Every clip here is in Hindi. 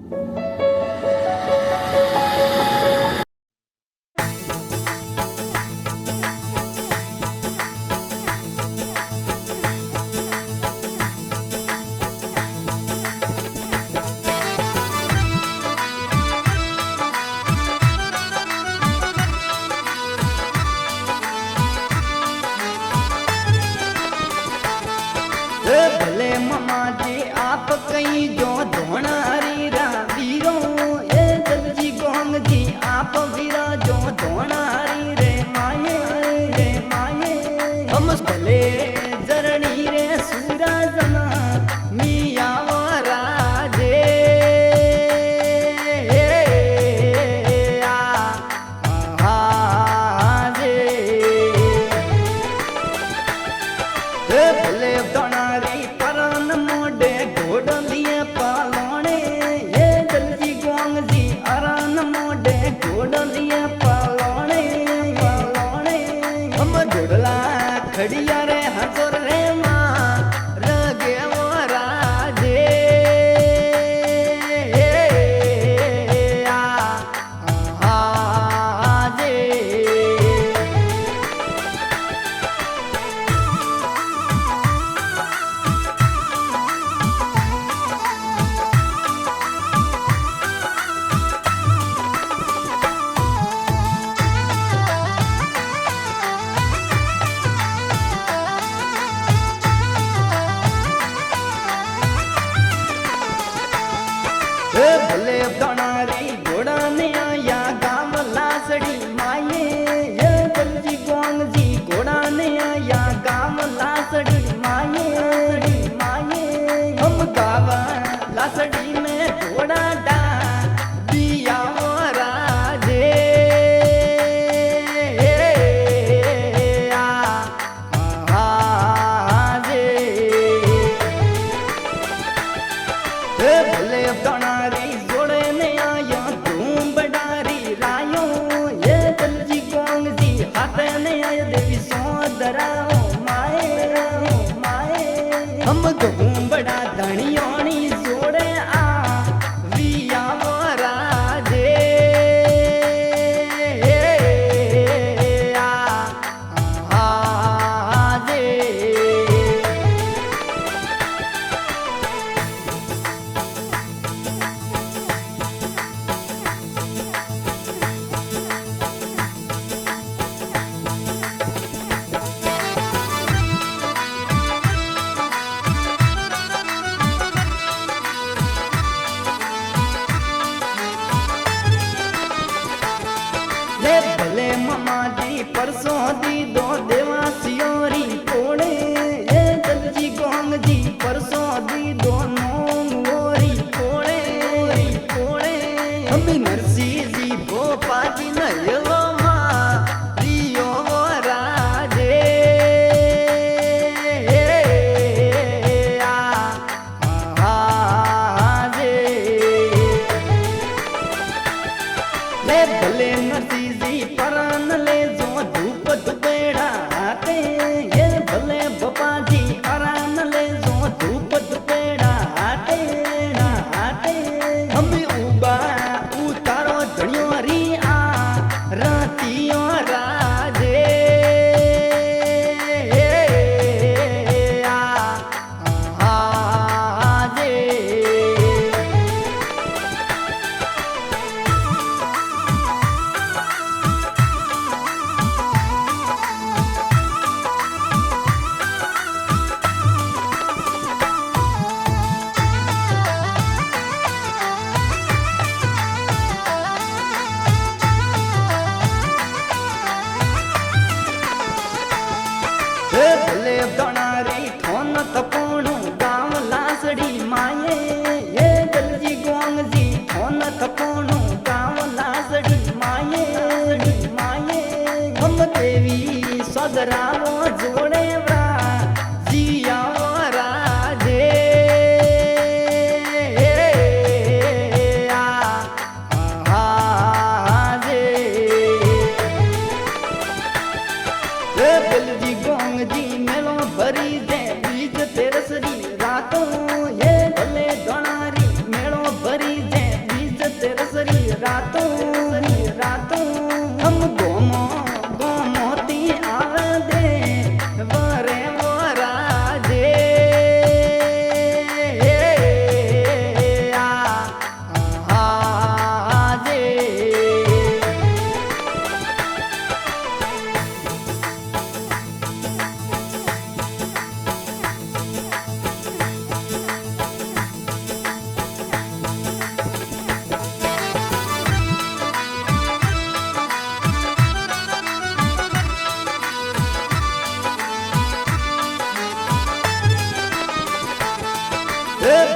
भले मामा जी आप कहीं जो धोनारी वीरो ए दलजी गोंग जी आप वीरा जो धोनारी रे माये हम भले जरनी रे सूरजना मिया राजे भले दोनारी परन मोडे घोड़लिए पालोने ये दलजी गोंग जी अरन मोडे घोड़लिए पालोने हम जोड़ला खड़िया रे हजर रे माँ रगे वो राजे भले दोनारी घोड़ा ने आया गाँव लासड़ी माये ये दलजी गोंग जी घोड़ा ने आया गाँव लासड़ी माये हम गावा लासड़ी में घोड़ा डा दिया वो राजे भले दोनारी जोड़े ने आया धूम बडारी लायो ये दलजी गोंग जी हाथ ने आया देवी सोदरा माए हम धूम बड़ा धनियोनी जोड़े आ विया वो राजे भले मामा जी परसों दी दो देवा सियोरी कोड़े ये दलजी गोंग जी परसों दी दो नोंगोरी कोड़े हम नरसी जी भोपा जी नयलो माँ रियो वो राजे भले नरसी जी परन ले जो धूप दुपेड़ा आते ये भले बपा जी अरन ले जो धूप दुपेड़ा आते हम उबा उतारो धनियो री आ रातियों राजे भले दोनारी थोन थपोणु गाँव लासड़ी माये ये दलजी गोंग जी थोन थपोणु गाँव लासड़ी माये हम देवी सदरावो जोड़े वा जिया वो राजे दलजी गोंग जी मेलो भरी दे बीज तेरसरी रातों ये भले दोनारी मेलो भरी दे रातों हम गोमो गोमोती आवे दे वरे वो राजे आजे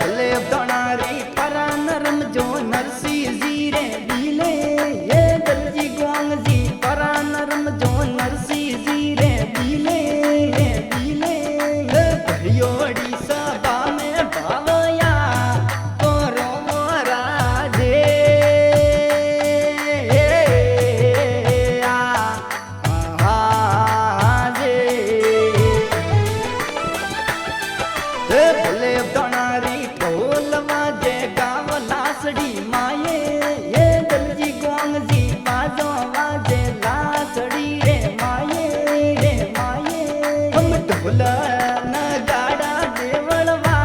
भले दोनारी परा नरम जो नरसी जीरे दिले ये दलजी गोंग जी परा नरम जो नरसी जीरे दिले भरियोड़ी सभा में भावया करो राजे आजे भले दोनारी ढोल वाजे गाव लासड़ी माये ये दलजी गोंग जी बाजो वाजे लासड़ी रे माये हम ढोल नगाड़ा देवलवा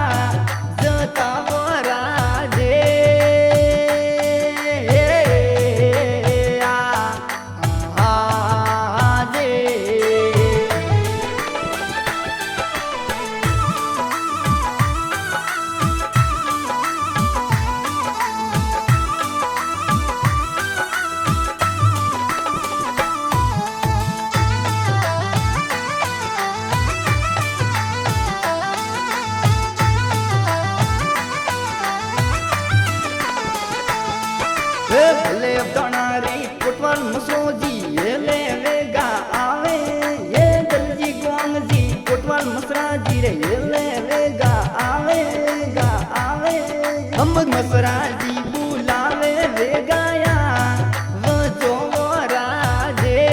जता वो राजे आजे भले दोनारी कुटवल मुसोजी ले वेगा आवे ये दलजी गोंग जी कुटवल मुसरा जी रे ले वेगा आवे हम मसरा जी बुलावे वेगाया वो जो वो राजे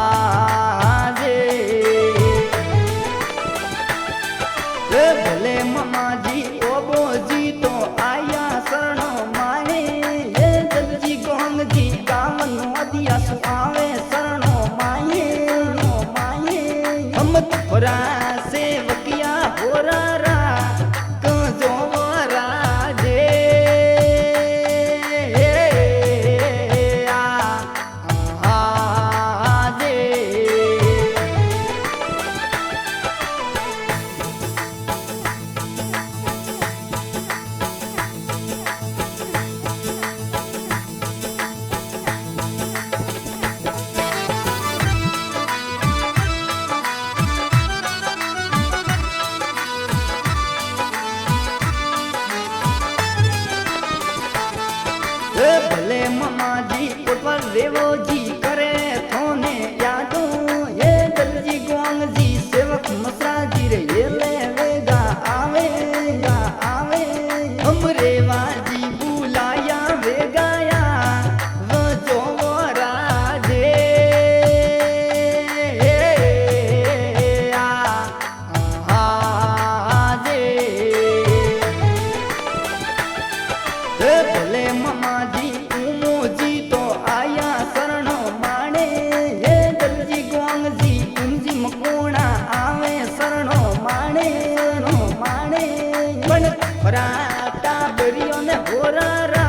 आजे भले ममा जी ओबो जी तो आया शरणो माने ये दलजी गोंग जी गावन अदिया सुआवे शरणो माये हम तोरा सेवकिया होरा रा कजो राजे आजे भले ममा जी कुटवल रेवो जी करे थोने यादो ये दलजी गोंग जी सेवक मसरा जी रे ये ले वेगा आवे हम रेवा जी बुलाया वेगाया वो जो वो राजे आजे भले ममा जी उमो जी तो आया शरणो माने ये दलजी गोंग जी उमजी मकोणा आवे शरणो माने पण फराटा बरियो ने होरा रा